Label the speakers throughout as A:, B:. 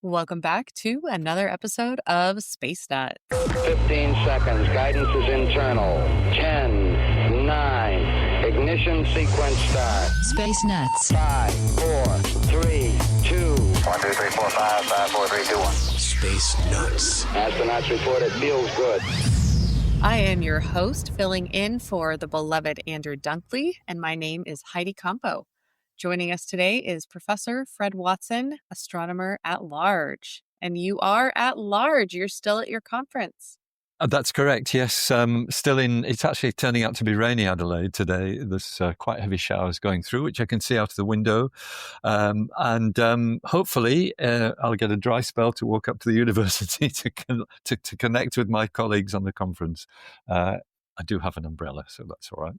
A: Welcome back to another episode of Space Nut.
B: 15 seconds. Guidance is internal. 10, 9. Ignition sequence start.
C: Space Nuts.
B: 5, 4, 3, 2.
D: 1, 2, 3, 4, 5, 5, 4, 3, 2, 1.
E: Space Nuts.
B: Astronauts report it feels good.
A: I am your host, filling in for the beloved Andrew Dunkley, and my name is Heidi Campo. Joining us today is Professor Fred Watson, astronomer at large. And you are at large. You're still at your conference.
E: That's correct, yes. It's actually turning out to be rainy Adelaide today. There's quite heavy showers going through, which I can see out of the window. Hopefully I'll get a dry spell to walk up to the university to connect with my colleagues on the conference. I do have an umbrella, so that's all right.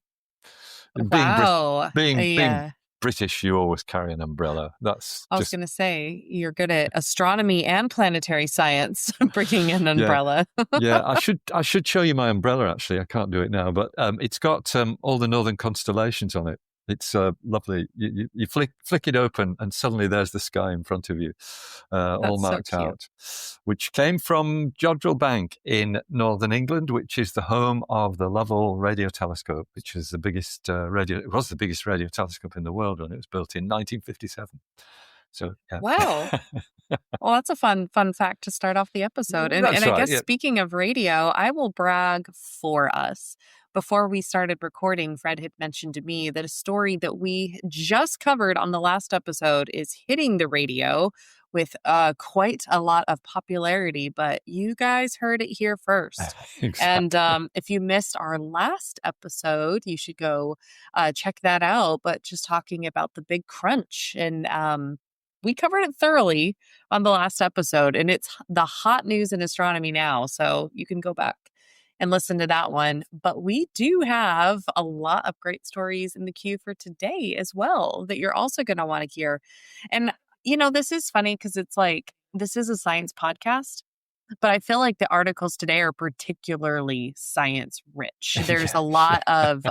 A: Wow.
E: Being British, you always carry an umbrella. I
A: was going to say, you're good at astronomy and planetary science, bringing an umbrella.
E: Yeah, I should show you my umbrella, actually. I can't do it now, but it's got all the northern constellations on it. It's lovely. You flick it open and suddenly there's the sky in front of you, all marked
A: so
E: out, which came from Jodrell Bank in northern England, which is the home of the Lovell Radio Telescope, which is the biggest it was the biggest radio telescope in the world when it was built in 1957. So, yeah.
A: Wow. Well, that's a fun fact to start off the episode. And I guess speaking of radio, I will brag for us. Before we started recording, Fred had mentioned to me that a story that we just covered on the last episode is hitting the radio with quite a lot of popularity, but you guys heard it here first.
E: Exactly.
A: And if you missed our last episode, you should go check that out. But just talking about the big crunch, and we covered it thoroughly on the last episode, and it's the hot news in astronomy now. So you can go back and listen to that one. But we do have a lot of great stories in the queue for today as well that you're also going to want to hear. And, this is funny because it's like, this is a science podcast, but I feel like the articles today are particularly science rich. There's a lot of,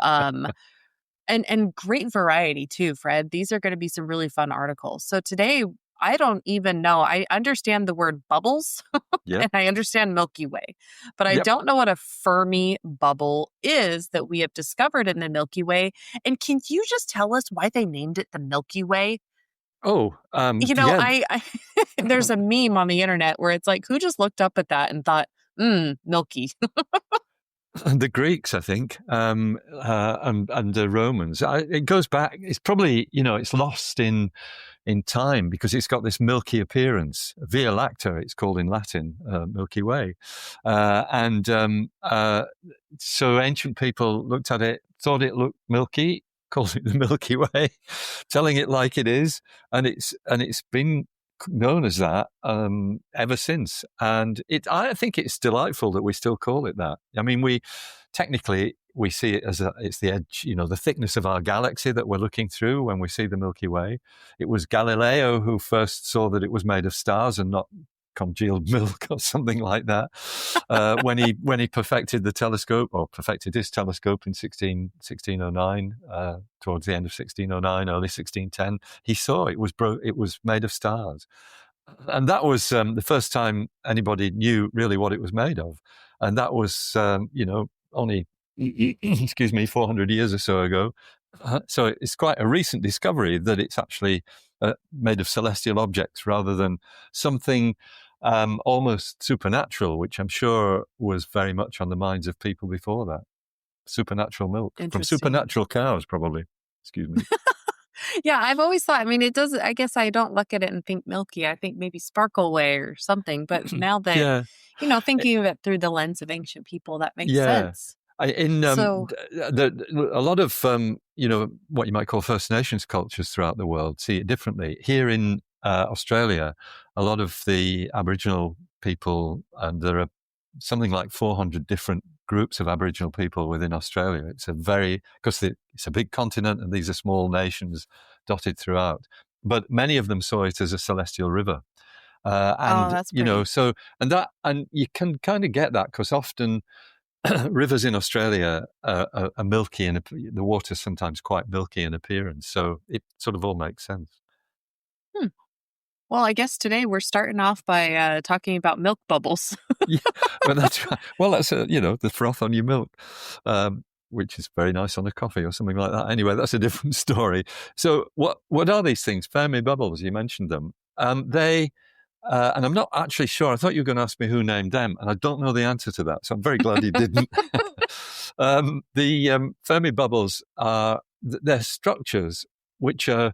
A: and great variety too, Fred. These are going to be some really fun articles. So today, I don't even know. I understand the word bubbles and I understand Milky Way, but I don't know what a Fermi bubble is that we have discovered in the Milky Way. And can you just tell us why they named it the Milky Way?
E: Oh,
A: I there's a meme on the internet where it's like, who just looked up at that and thought, milky?
E: The Greeks, I think, and the Romans. It goes back. It's probably, it's lost in time because it's got this milky appearance. Via Lactea, it's called in Latin, Milky Way. So ancient people looked at it, thought it looked milky, called it the Milky Way, telling it like it is, and it's been known as that ever since. And I think it's delightful that we still call it that. I mean, we see it as it's the edge, the thickness of our galaxy that we're looking through when we see the Milky Way. It was Galileo who first saw that it was made of stars and not congealed milk or something like that. When he perfected his telescope in 1609, towards the end of 1609, early 1610, he saw it was made of stars. And that was the first time anybody knew really what it was made of. And that was, only, 400 years or so ago. So it's quite a recent discovery that it's actually made of celestial objects rather than something almost supernatural, which I'm sure was very much on the minds of people before that. Supernatural milk from supernatural cows, probably. Excuse me.
A: Yeah, I've always thought, it does, I guess I don't look at it and think milky. I think maybe sparkle way or something. But now that, thinking of it through the lens of ancient people, that makes sense.
E: A lot of, what you might call First Nations cultures throughout the world see it differently. Here in Australia, a lot of the Aboriginal people, and there are something like 400 different groups of Aboriginal people within Australia. Because it's a big continent and these are small nations dotted throughout. But many of them saw it as a celestial river.
A: That's great.
E: And you can kind of get that because often rivers in Australia are milky and the water's sometimes quite milky in appearance. So it sort of all makes sense.
A: Well, I guess today we're starting off by talking about milk bubbles.
E: Yeah, well, that's right. Well, that's the froth on your milk, which is very nice on a coffee or something like that. Anyway, that's a different story. So, what are these things? Fermi bubbles. You mentioned them. They and I'm not actually sure. I thought you were going to ask me who named them, and I don't know the answer to that. So I'm very glad you didn't. The Fermi bubbles are they're structures which are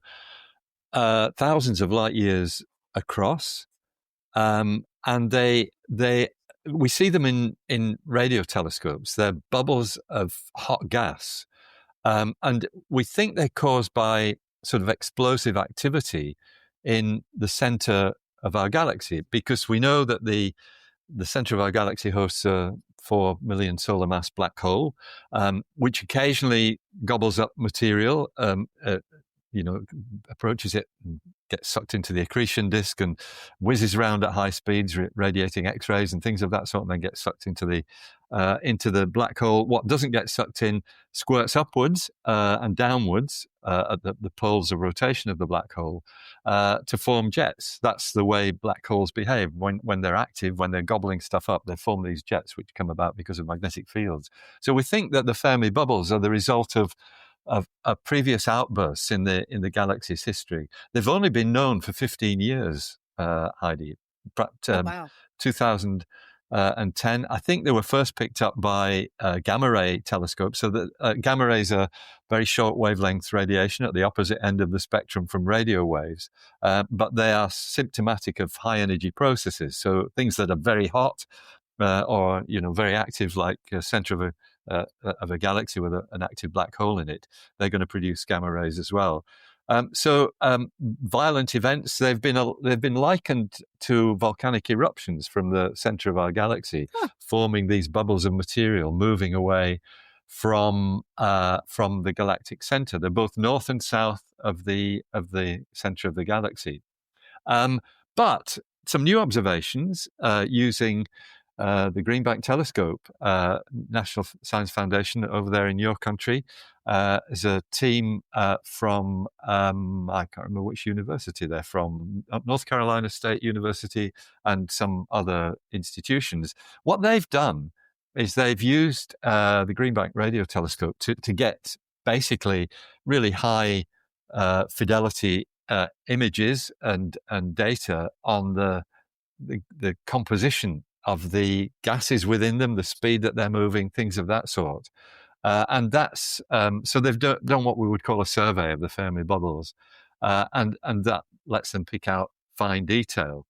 E: thousands of light years across, and we see them in radio telescopes. They're bubbles of hot gas, and we think they're caused by sort of explosive activity in the center of our galaxy, because we know that the center of our galaxy hosts a 4 million solar mass black hole, which occasionally gobbles up material, approaches it and gets sucked into the accretion disk and whizzes around at high speeds, radiating X-rays and things of that sort, and then gets sucked into the black hole. What doesn't get sucked in squirts upwards and downwards at the poles of rotation of the black hole to form jets. That's the way black holes behave. When they're active, when they're gobbling stuff up, they form these jets which come about because of magnetic fields. So we think that the Fermi bubbles are the result of previous outbursts in the galaxy's history. They've only been known for 15 years, Heidi. But,
A: Wow.
E: 2010, I think they were first picked up by gamma ray telescopes. So that gamma rays are very short wavelength radiation at the opposite end of the spectrum from radio waves, but they are symptomatic of high energy processes. So things that are very hot or very active, like center of a galaxy with an active black hole in it, they're going to produce gamma rays as well. So violent events, they've been likened to volcanic eruptions from the center of our galaxy, forming these bubbles of material moving away from the galactic center. They're both north and south of the center of the galaxy. But some new observations using the Green Bank Telescope, National Science Foundation over there in your country, is a team from, I can't remember which university they're from, North Carolina State University and some other institutions. What they've done is they've used the Green Bank Radio Telescope to get basically really high fidelity images and data on the composition of the gases within them, the speed that they're moving, things of that sort. And that's so they've done what we would call a survey of the Fermi bubbles, and that lets them pick out fine detail.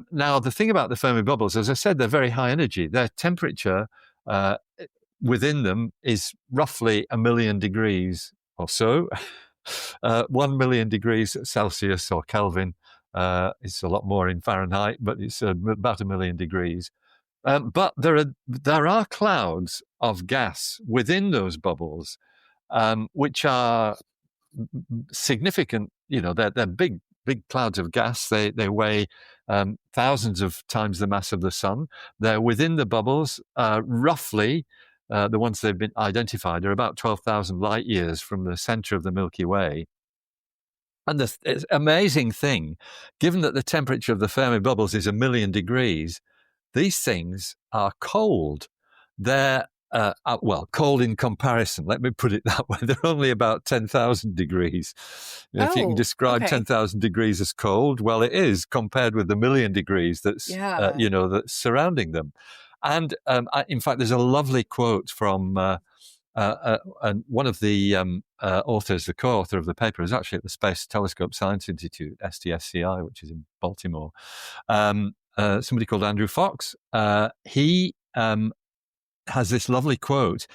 E: Now, the thing about the Fermi bubbles, as I said, they're very high energy. Their temperature within them is roughly 1 million degrees or so. 1 million degrees Celsius or Kelvin. It's a lot more in Fahrenheit, but it's about 1 million degrees. But there are clouds of gas within those bubbles, which are significant. They're big clouds of gas. They weigh thousands of times the mass of the sun. They're within the bubbles, roughly. The ones they've been identified are about 12,000 light years from the center of the Milky Way. And the amazing thing, given that the temperature of the Fermi bubbles is 1 million degrees, these things are cold. They're, cold in comparison. Let me put it that way. They're only about 10,000 degrees. If you can describe 10,000 degrees as cold, well, it is compared with the 1 million degrees that's surrounding them. And in fact, there's a lovely quote from and one of the authors, the co-author of the paper, is actually at the Space Telescope Science Institute, STSCI, which is in Baltimore. Somebody called Andrew Fox. He has this lovely quote.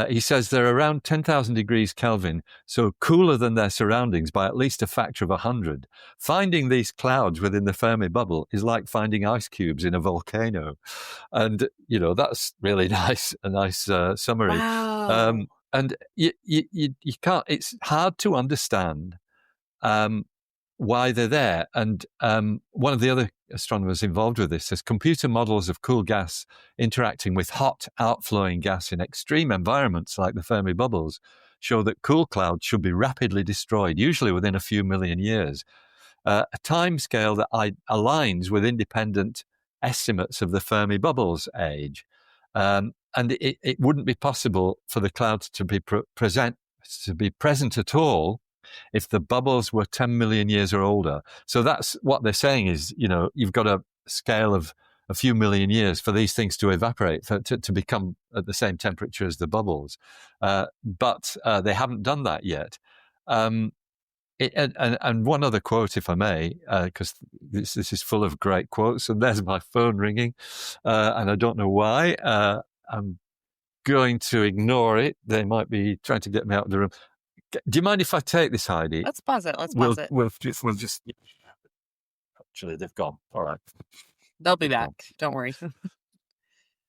E: He says they're around 10,000 degrees Kelvin, so cooler than their surroundings by at least a factor of 100. Finding these clouds within the Fermi bubble is like finding ice cubes in a volcano. And, that's really nice, a nice summary.
A: Wow.
E: And you can't, it's hard to understand why they're there. And one of the other astronomers involved with this says computer models of cool gas interacting with hot outflowing gas in extreme environments like the Fermi bubbles show that cool clouds should be rapidly destroyed, usually within a few million years. a time scale that aligns with independent estimates of the Fermi Bubbles age. And it wouldn't be possible for the clouds to be present at all if the bubbles were 10 million years or older. So that's what they're saying is, you've got a scale of a few million years for these things to evaporate, to become at the same temperature as the bubbles. But they haven't done that yet. And one other quote, if I may, because this is full of great quotes, and there's my phone ringing, and I don't know why. I'm going to ignore it. They might be trying to get me out of the room. Do you mind if I take this, Heidi?
A: Let's pause it.
E: We'll just. Actually, they've gone. All right.
A: They'll be back. Don't worry.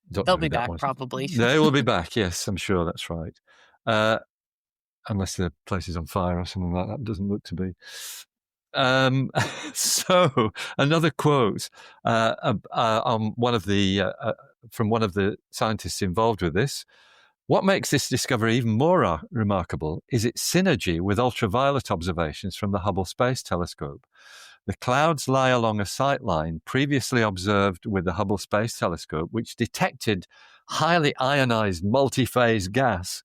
A: They'll be back, probably.
E: They will be back. Yes, I'm sure that's right. Unless the place is on fire or something like that. Doesn't look to be. So another quote on one of the from one of the scientists involved with this. What makes this discovery even more remarkable is its synergy with ultraviolet observations from the Hubble Space Telescope. The clouds lie along a sight line previously observed with the Hubble Space Telescope, which detected highly ionized multi-phase gas.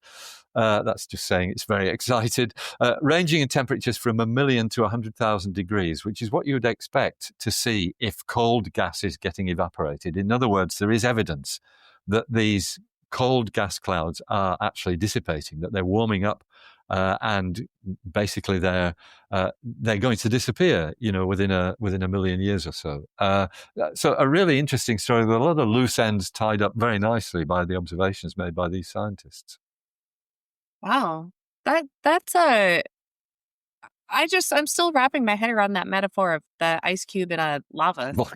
E: That's just saying it's very excited, ranging in temperatures from 1 million to 100,000 degrees, which is what you would expect to see if cold gas is getting evaporated. In other words, there is evidence that these cold gas clouds are actually dissipating, that they're warming up, and basically they're going to disappear, within a million years or so. So a really interesting story with a lot of loose ends tied up very nicely by the observations made by these scientists.
A: Wow. That's I'm still wrapping my head around that metaphor of the ice cube in a lava or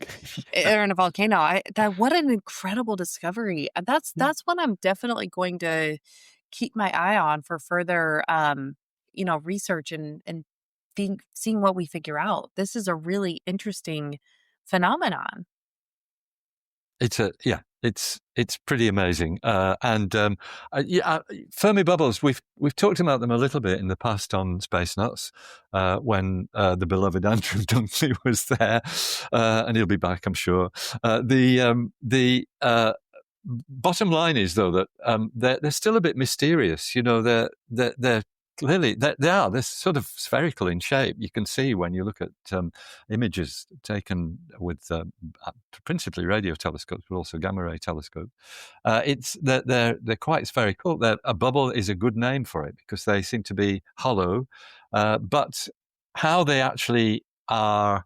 A: in a volcano. What an incredible discovery. That's one I'm definitely going to keep my eye on for further, research and seeing what we figure out. This is a really interesting phenomenon.
E: It's pretty amazing, and Fermi Bubbles. We've talked about them a little bit in the past on Space Nuts, when the beloved Andrew Dunkley was there, and he'll be back, I'm sure. The bottom line is, though, that they're still a bit mysterious. They're clearly they're sort of spherical in shape. You can see when you look at images taken with principally radio telescopes, but also gamma ray telescopes. They're quite spherical. A bubble is a good name for it because they seem to be hollow. But how they actually are,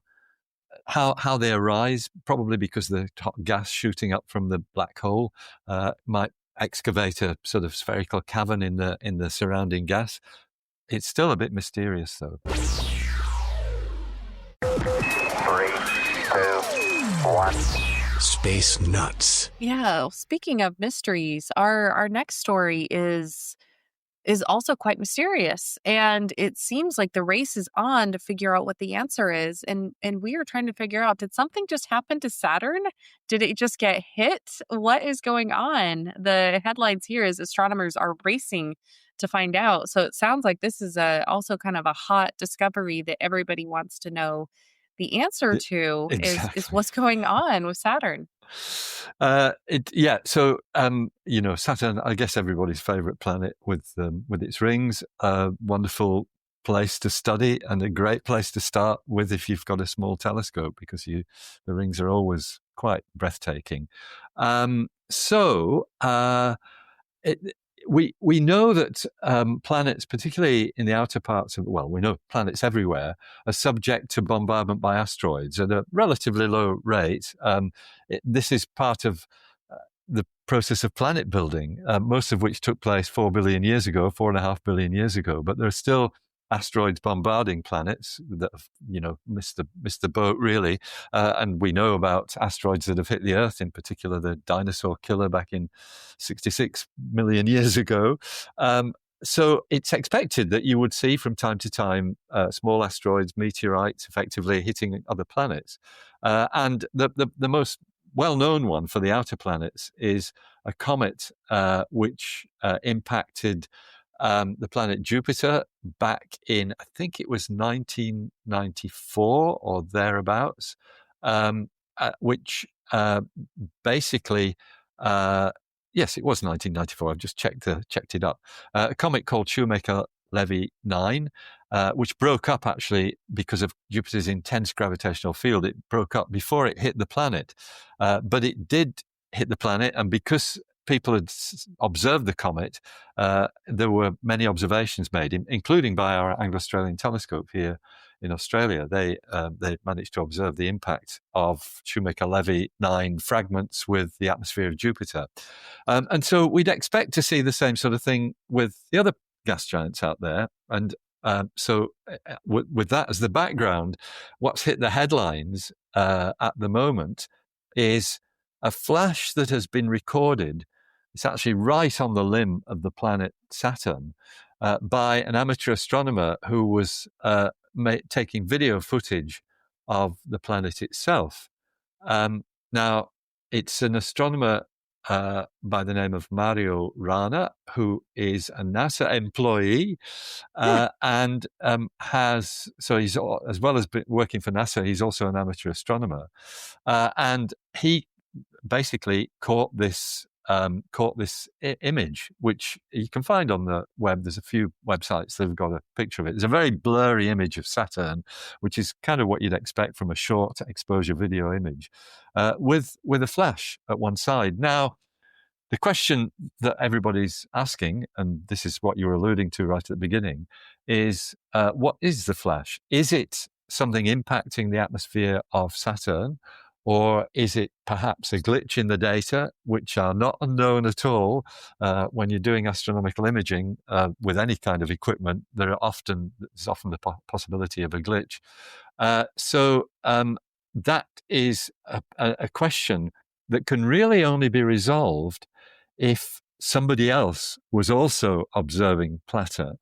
E: how they arise, probably because the hot gas shooting up from the black hole might excavate a sort of spherical cavern in the surrounding gas. It's still a bit mysterious, though.
D: 3, 2, 1.
C: Space Nuts.
A: Yeah. Speaking of mysteries, our next story is also quite mysterious, and it seems like the race is on to figure out what the answer is. And we are trying to figure out, did something just happen to Saturn? Did it just get hit? What is going on? The headlines here is astronomers are racing to find out. So it sounds like this is also kind of a hot discovery that everybody wants to know the answer to.
E: Exactly.
A: Is what's going on with Saturn.
E: So Saturn, I guess everybody's favorite planet with its rings. Wonderful place to study and a great place to start with if you've got a small telescope, because the rings are always quite breathtaking. We know that planets, particularly in the outer parts of, we know planets everywhere are subject to bombardment by asteroids at a relatively low rate. This is part of the process of planet building, most of which took place 4.5 billion years ago. But there are still asteroids bombarding planets that have, missed the boat, really. And we know about asteroids that have hit the Earth, in particular the dinosaur killer back in 66 million years ago. So it's expected that you would see from time to time small asteroids, meteorites, effectively hitting other planets. And the most well-known one for the outer planets is a comet which impacted the planet Jupiter back in, I think it was 1994 or thereabouts, which basically, yes, it was 1994. I've just checked it up. A comet called Shoemaker-Levy 9, which broke up actually because of Jupiter's intense gravitational field. It broke up before it hit the planet, but it did hit the planet, and because people had observed the comet, there were many observations made, including by our Anglo-Australian telescope here in Australia. They managed to observe the impact of Shoemaker-Levy 9 fragments with the atmosphere of Jupiter. And so we'd expect to see the same sort of thing with the other gas giants out there. And so with that as the background, what's hit the headlines at the moment is a flash that has been recorded. It's actually right on the limb of the planet Saturn by an amateur astronomer who was taking video footage of the planet itself. Now, it's an astronomer by the name of Mario Rana, who is a NASA employee and he's, as well as working for NASA, he's also an amateur astronomer. And he basically caught this image, which you can find on the web. There's a few websites that have got a picture of it. It's a very blurry image of Saturn, which is kind of what you'd expect from a short exposure video image, with a flash at one side. Now, the question that everybody's asking, and this is what you were alluding to right at the beginning, is what is the flash? Is it something impacting the atmosphere of Saturn? Or is it perhaps a glitch in the data, which are not unknown at all when you're doing astronomical imaging with any kind of equipment? There's often the possibility of a glitch. So that is a question that can really only be resolved if somebody else was also observing Saturn.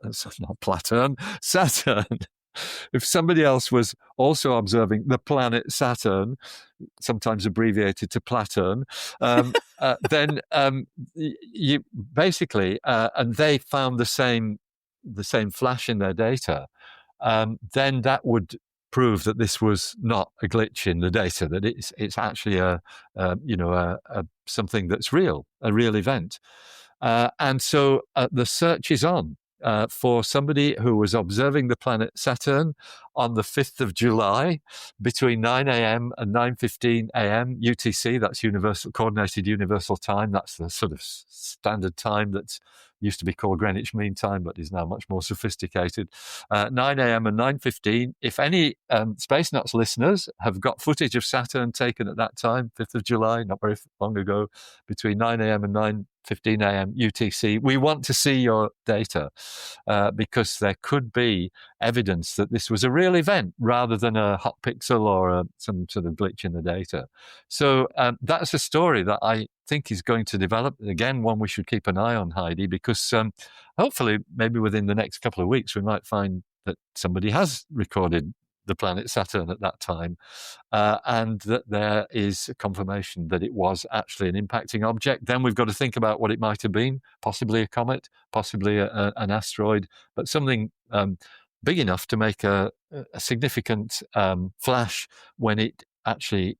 E: If somebody else was also observing the planet Saturn, sometimes abbreviated to Platurn, then you basically, and they found the same flash in their data, then that would prove that this was not a glitch in the data, that it's actually something that's real, a real event. And so the search is on for somebody who was observing the planet Saturn on the 5th of July between 9 a.m. and 9:15 a.m. UTC. That's Coordinated Universal Time. That's the sort of standard time that used to be called Greenwich Mean Time, but is now much more sophisticated. 9 a.m. and 9:15. If any Space Nuts listeners have got footage of Saturn taken at that time, 5th of July, not very long ago, between 9 a.m. and 9:15 a.m. UTC, we want to see your data because there could be evidence that this was a real event rather than a hot pixel or some sort of glitch in the data. So that's a story that I think is going to develop. Again, one we should keep an eye on, Heidi, because hopefully maybe within the next couple of weeks we might find that somebody has recorded the planet Saturn at that time, and that there is a confirmation that it was actually an impacting object. Then we've got to think about what it might have been, possibly a comet, possibly an asteroid, but something big enough to make a significant flash when it actually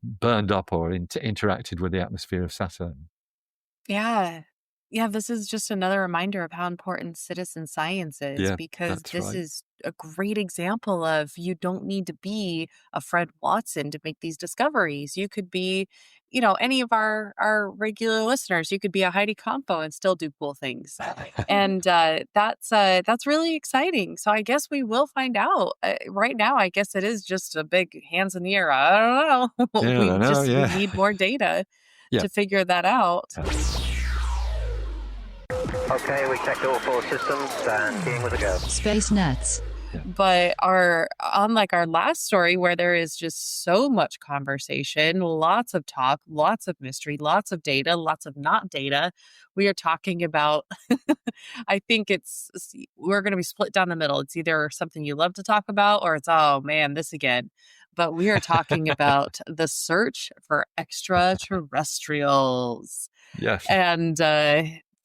E: burned up or interacted with the atmosphere of Saturn.
A: Yeah. Yeah, this is just another reminder of how important citizen science is, because this is a great example of you don't need to be a Fred Watson to make these discoveries. You could be, any of our regular listeners. You could be a Heidi Campo and still do cool things. And that's really exciting. So I guess we will find out. Right now, I guess it is just a big hands in the air. I don't know. We need more data to figure that out.
D: Okay, we checked all 4 systems and keying with a go.
F: Space Nuts.
A: But unlike our last story, where there is just so much conversation, lots of talk, lots of mystery, lots of data, lots of not data, we are talking about, I think we're going to be split down the middle. It's either something you love to talk about or it's, oh man, this again. But we are talking about the search for extraterrestrials.
E: Yes.
A: And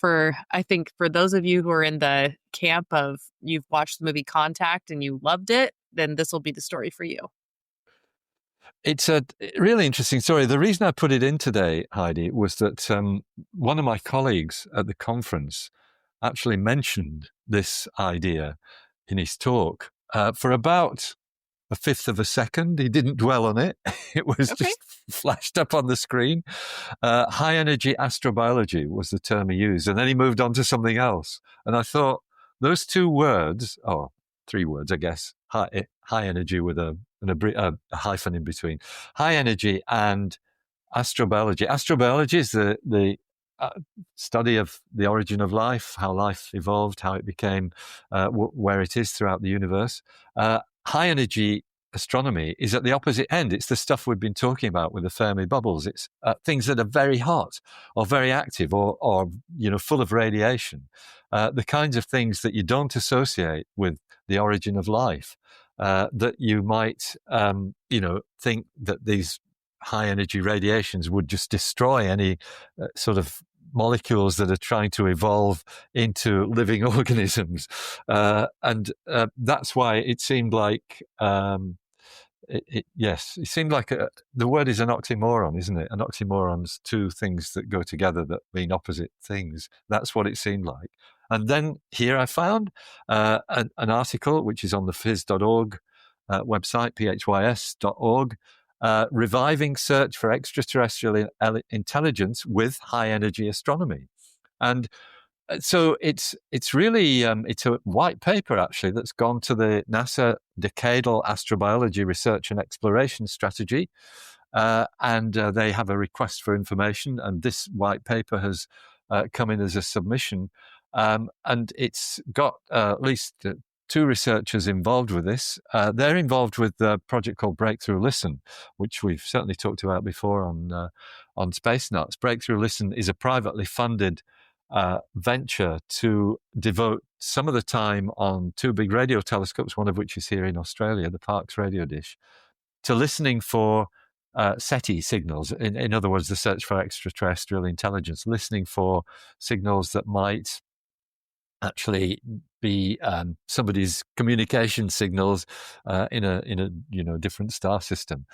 A: I think for those of you who are in the camp of you've watched the movie Contact and you loved it, then this will be the story for you.
E: It's a really interesting story. The reason I put it in today, Heidi, was that one of my colleagues at the conference actually mentioned this idea in his talk for about a fifth of a second. He didn't dwell on it. It was
A: Okay.
E: just flashed up on the screen. High energy astrobiology was the term he used. And then he moved on to something else. And I thought those two words, or three words, I guess, high energy with a hyphen in between, high energy and astrobiology. Astrobiology is the study of the origin of life, how life evolved, how it became where it is throughout the universe. High energy astronomy is at the opposite end. It's the stuff we've been talking about with the Fermi bubbles. It's things that are very hot or very active or full of radiation. The kinds of things that you don't associate with the origin of life. That you might, think that these high energy radiations would just destroy any sort of molecules that are trying to evolve into living organisms. And that's why it seemed like, it seemed like the word is an oxymoron, isn't it? An oxymoron's two things that go together that mean opposite things. That's what it seemed like. And then here I found an article which is on the phys.org website, phys.org, reviving search for extraterrestrial intelligence with high energy astronomy. And so it's really it's a white paper actually that's gone to the NASA Decadal Astrobiology Research and Exploration Strategy, and they have a request for information, and this white paper has come in as a submission, and it's got at least two researchers involved with this. They're involved with a project called Breakthrough Listen, which we've certainly talked about before on Space Nuts. Breakthrough Listen is a privately funded venture to devote some of the time on two big radio telescopes, one of which is here in Australia, the Parkes radio dish, to listening for SETI signals. In other words, the search for extraterrestrial intelligence, listening for signals that might actually be somebody's communication signals in a different star system.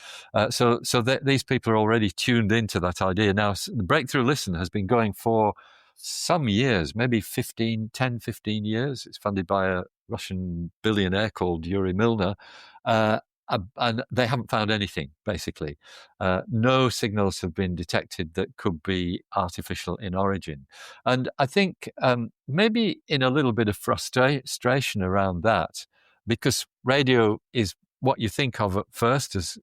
E: So these people are already tuned into that idea. Now, the Breakthrough Listen has been going for some years, maybe 15 years. It's funded by a Russian billionaire called Yuri Milner. And they haven't found anything, basically. No signals have been detected that could be artificial in origin. And I think maybe in a little bit of frustration around that, because radio is what you think of at first as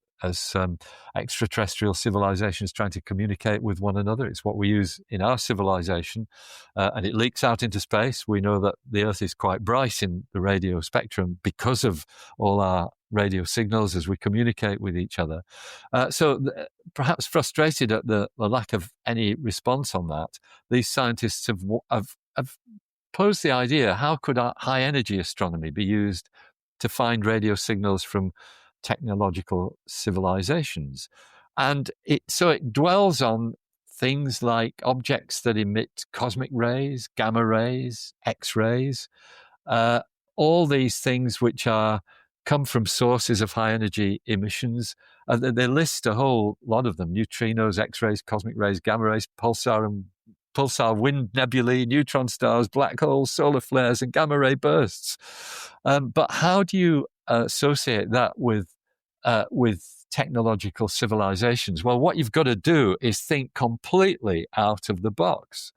E: extraterrestrial civilizations trying to communicate with one another. It's what we use in our civilization, and it leaks out into space. We know that the Earth is quite bright in the radio spectrum because of all our radio signals as we communicate with each other. So perhaps frustrated at the lack of any response on that, these scientists have posed the idea, how could our high energy astronomy be used to find radio signals from technological civilizations? And it dwells on things like objects that emit cosmic rays, gamma rays, X-rays, all these things which come from sources of high energy emissions. They list a whole lot of them: neutrinos, X-rays, cosmic rays, gamma rays, pulsar wind nebulae, neutron stars, black holes, solar flares, and gamma ray bursts. But how do you associate that with technological civilizations? Well, what you've got to do is think completely out of the box.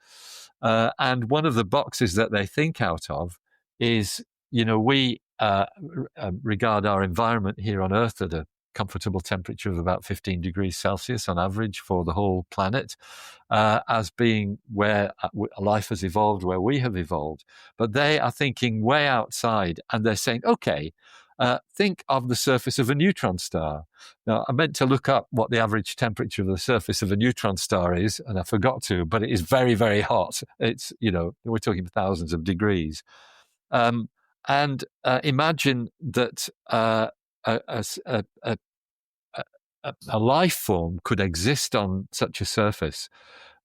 E: And one of the boxes that they think out of is, we regard our environment here on Earth at a comfortable temperature of about 15 degrees Celsius on average for the whole planet, as being where life has evolved, where we have evolved. But they are thinking way outside, and they're saying, okay, think of the surface of a neutron star. Now, I meant to look up what the average temperature of the surface of a neutron star is, and I forgot to, but it is very, very hot. It's, we're talking thousands of degrees. And imagine that a life form could exist on such a surface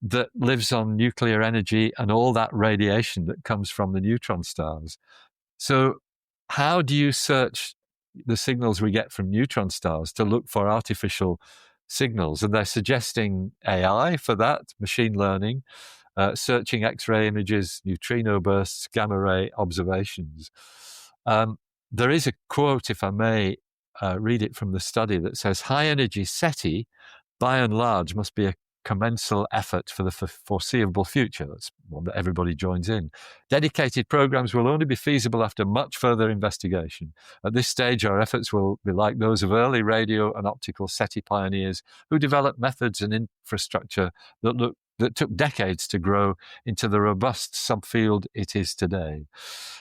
E: that lives on nuclear energy and all that radiation that comes from the neutron stars. So how do you search the signals we get from neutron stars to look for artificial signals? And they're suggesting AI for that, machine learning, searching X-ray images, neutrino bursts, gamma ray observations. There is a quote, if I may read it from the study, that says, high energy SETI, by and large, must be a commensal effort for the foreseeable future. That's one that everybody joins in. Dedicated programs will only be feasible after much further investigation. At this stage, our efforts will be like those of early radio and optical SETI pioneers who developed methods and infrastructure that took decades to grow into the robust subfield it is today.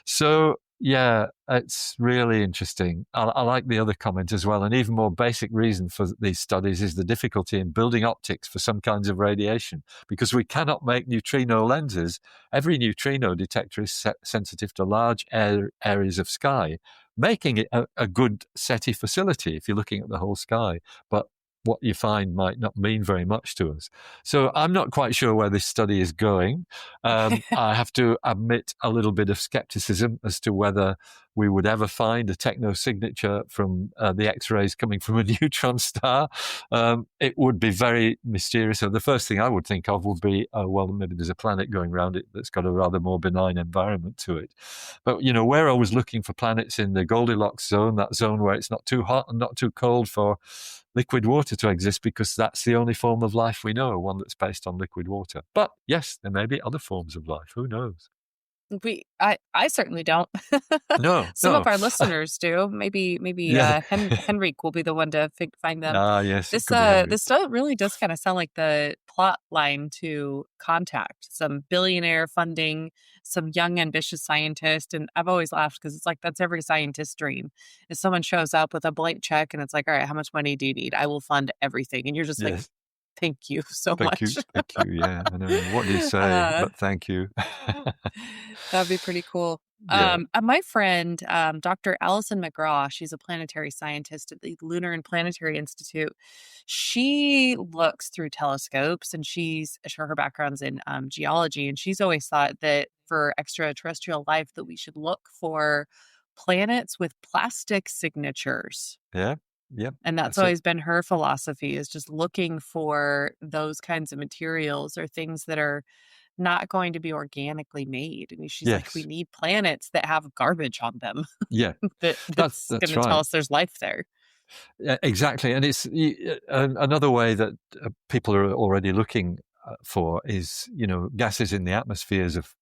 E: So, yeah, it's really interesting. I like the other comment as well. An even more basic reason for these studies is the difficulty in building optics for some kinds of radiation, because we cannot make neutrino lenses. Every neutrino detector is sensitive to large areas of sky, making it a good SETI facility if you're looking at the whole sky. But what you find might not mean very much to us. So I'm not quite sure where this study is going. I have to admit a little bit of skepticism as to whether we would ever find a techno-signature from the X-rays coming from a neutron star. It would be very mysterious. So the first thing I would think of would be, well, maybe there's a planet going around it that's got a rather more benign environment to it. But, we're always looking for planets in the Goldilocks zone, that zone where it's not too hot and not too cold for liquid water to exist, because that's the only form of life we know, one that's based on liquid water. But yes, there may be other forms of life. Who knows?
A: I certainly don't.
E: No,
A: Some
E: no.
A: of our listeners do. Maybe
E: Yeah.
A: Henrik will be the one to find them.
E: Yes.
A: This this stuff really does kind of sound like the plot line to Contact. Some billionaire funding, some young ambitious scientist, and I've always laughed because it's like that's every scientist's dream. If someone shows up with a blank check and it's like, all right, how much money do you need? I will fund everything, and you're just like,
E: Yes.
A: thank you so
E: Thank
A: much.
E: you. Thank you. Yeah. I know. What do you say? But thank you.
A: That'd be pretty cool.
E: Yeah.
A: My friend, Dr. Alison McGraw, she's a planetary scientist at the Lunar and Planetary Institute. She looks through telescopes, and she's sure her background's in geology, and she's always thought that for extraterrestrial life that we should look for planets with plastic signatures.
E: Yeah. Yeah.
A: And that's always been her philosophy, is just looking for those kinds of materials or things that are not going to be organically made. And she's like, we need planets that have garbage on them.
E: Yeah.
A: that's going to tell us there's life there.
E: Yeah, exactly. And it's another way that people are already looking for is, gases in the atmospheres of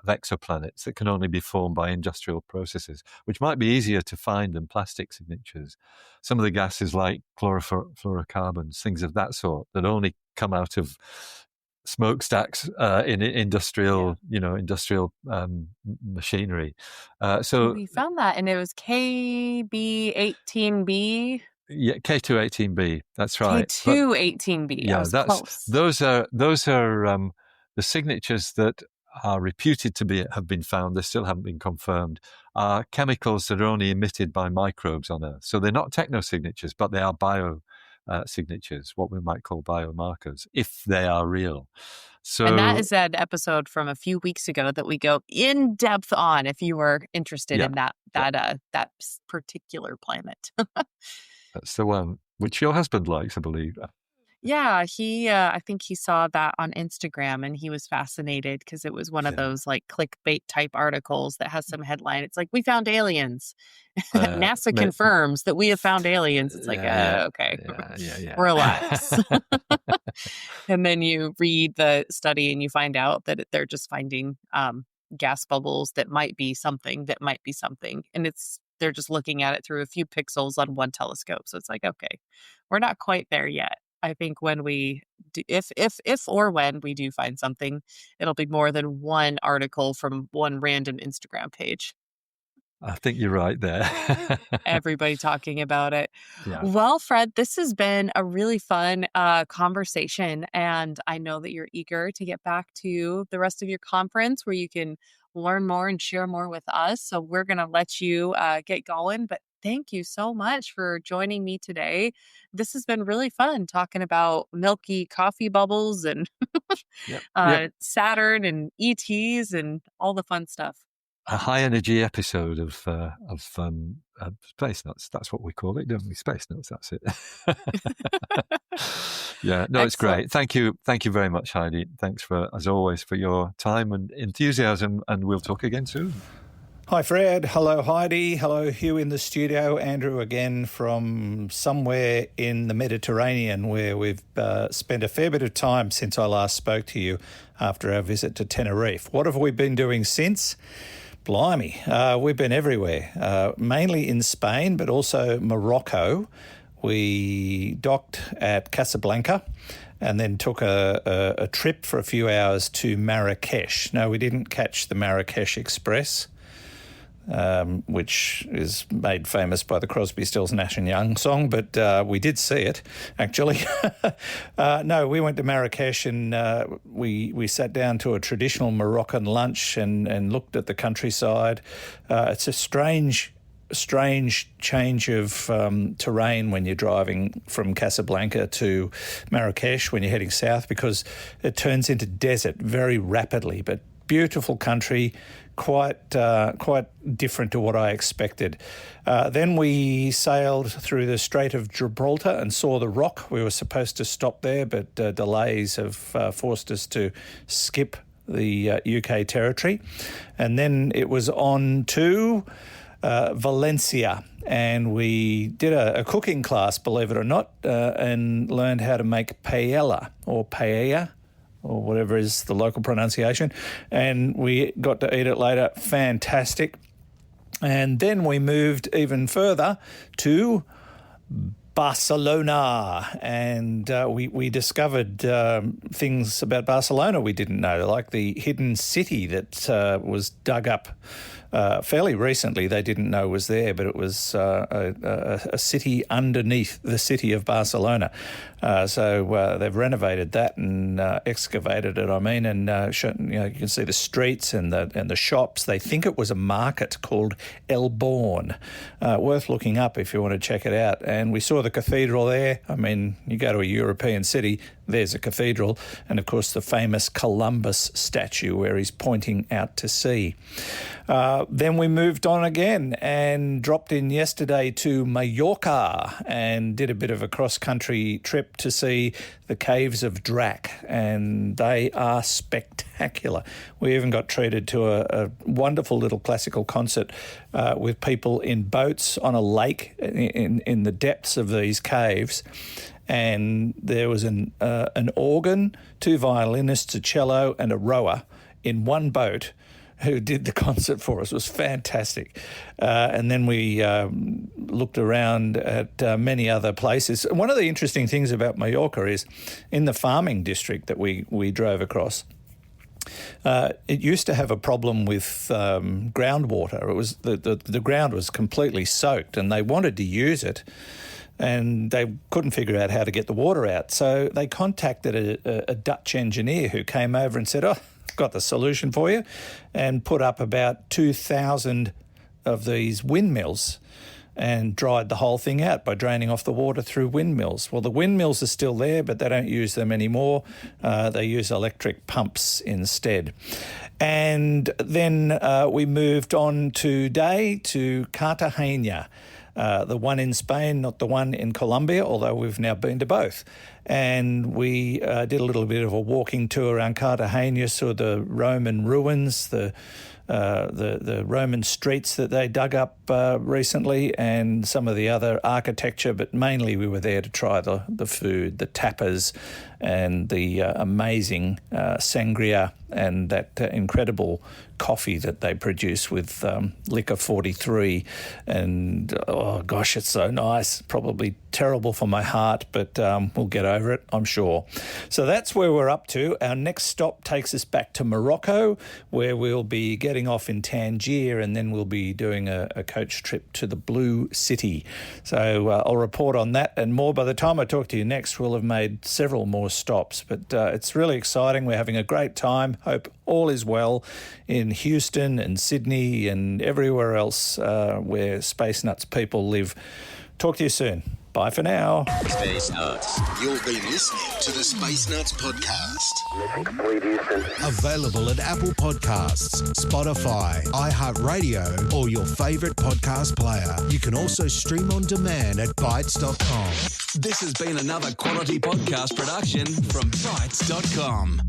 E: exoplanets that can only be formed by industrial processes, which might be easier to find than plastic signatures. Some of the gases like chlorofluorocarbons, things of that sort, that only come out of smokestacks in industrial machinery. So
A: we found that, and it was KB18b.
E: Yeah, K218b. That's right.
A: K218b.
E: Yeah,
A: close.
E: Those are the signatures that are reputed to have been found. They still haven't been confirmed. Are chemicals that are only emitted by microbes on Earth. So they're not techno-signatures, but they are bio signatures, what we might call biomarkers, if they are real. So,
A: and that is an episode from a few weeks ago that we go in depth on, if you were interested in that particular planet.
E: That's the one which your husband likes, I believe.
A: Yeah, I think he saw that on Instagram, and he was fascinated because it was one of those like clickbait type articles that has some headline. It's like, we found aliens. NASA confirms that we have found aliens. It's like, okay, relax. And then you read the study and you find out that they're just finding gas bubbles that might be something, and they're just looking at it through a few pixels on one telescope. So it's like, okay, we're not quite there yet. I think when we do, if or when we do find something, it'll be more than one article from one random Instagram page.
E: I think you're right there.
A: Everybody talking about it.
E: Yeah.
A: Well, Fred, this has been a really fun conversation, and I know that you're eager to get back to the rest of your conference where you can learn more and share more with us. So we're going to let you get going. But Thank you so much for joining me today. This has been really fun talking about milky coffee bubbles and
E: Yep. Yep.
A: Saturn and ETs and all the fun stuff.
E: A high energy episode of Space Nuts. That's what we call it, don't we? Space Nuts. That's it. Yeah, no, it's
A: Excellent.
E: great. Thank you very much, Heidi. Thanks as always, for your time and enthusiasm, and we'll talk again soon.
F: Hi, Fred. Hello, Heidi. Hello, Hugh in the studio. Andrew again from somewhere in the Mediterranean, where we've spent a fair bit of time since I last spoke to you after our visit to Tenerife. What have we been doing since? Blimey, we've been everywhere, mainly in Spain, but also Morocco. We docked at Casablanca and then took a trip for a few hours to Marrakesh. No, we didn't catch the Marrakesh Express, which is made famous by the Crosby, Stills, Nash and Young song, but we did see it, actually. No, we went to Marrakesh and we sat down to a traditional Moroccan lunch and looked at the countryside. It's a strange change of terrain when you're driving from Casablanca to Marrakesh when you're heading south, because it turns into desert very rapidly, but beautiful country, quite different to what I expected. Then we sailed through the Strait of Gibraltar and saw the Rock. We were supposed to stop there, but delays have forced us to skip the UK territory. And then it was on to Valencia, and we did a cooking class, believe it or not, and learned how to make paella or paella, or whatever is the local pronunciation, and we got to eat it later. Fantastic. And then we moved even further to Barcelona, and we discovered things about Barcelona we didn't know, like the hidden city that was dug up fairly recently. They didn't know was there, but it was a city underneath the city of Barcelona. So they've renovated that and excavated it, and you can see the streets and the shops. They think it was a market called El Born. Worth looking up if you want to check it out. And we saw the cathedral there. I mean, you go to a European city, there's a cathedral, and of course the famous Columbus statue where he's pointing out to sea. Then we moved on again and dropped in yesterday to Mallorca and did a bit of a cross-country trip to see the caves of Drac, and they are spectacular. We even got treated to a wonderful little classical concert with people in boats on a lake in the depths of these caves. And there was an organ, two violinists, a cello and a rower in one boat who did the concert for us. It was fantastic. And then we looked around at many other places. One of the interesting things about Mallorca is in the farming district that we drove across, it used to have a problem with groundwater. It was the ground was completely soaked, and they wanted to use it, and they couldn't figure out how to get the water out. So they contacted a Dutch engineer who came over and said, got the solution for you, and put up about 2,000 of these windmills and dried the whole thing out by draining off the water through windmills. Well, the windmills are still there, but they don't use them anymore. They use electric pumps instead. And then we moved on today to Cartagena, the one in Spain, not the one in Colombia, although we've now been to both. And we did a little bit of a walking tour around Cartagena, saw the Roman ruins, the Roman streets that they dug up recently, and some of the other architecture, but mainly we were there to try the food, the tapas, and the amazing sangria, and that incredible coffee that they produce with Liquor 43. And, oh, gosh, it's so nice. Probably terrible for my heart, but we'll get over it, I'm sure. So that's where we're up to. Our next stop takes us back to Morocco, where we'll be getting off in Tangier, and then we'll be doing a coach trip to the Blue City. So I'll report on that and more. By the time I talk to you next, we'll have made several more stops, but it's really exciting. We're having a great time. Hope all is well in Houston and Sydney and everywhere else where Space Nuts people live. Talk to you soon. Bye for now.
C: Space Nuts. You've been listening to the Space Nuts podcast.
D: Mission complete, Houston.
C: Available at Apple Podcasts, Spotify, iHeartRadio, or your favourite podcast player. You can also stream on demand at Bytes.com.
G: This has been another quality podcast production from Bytes.com.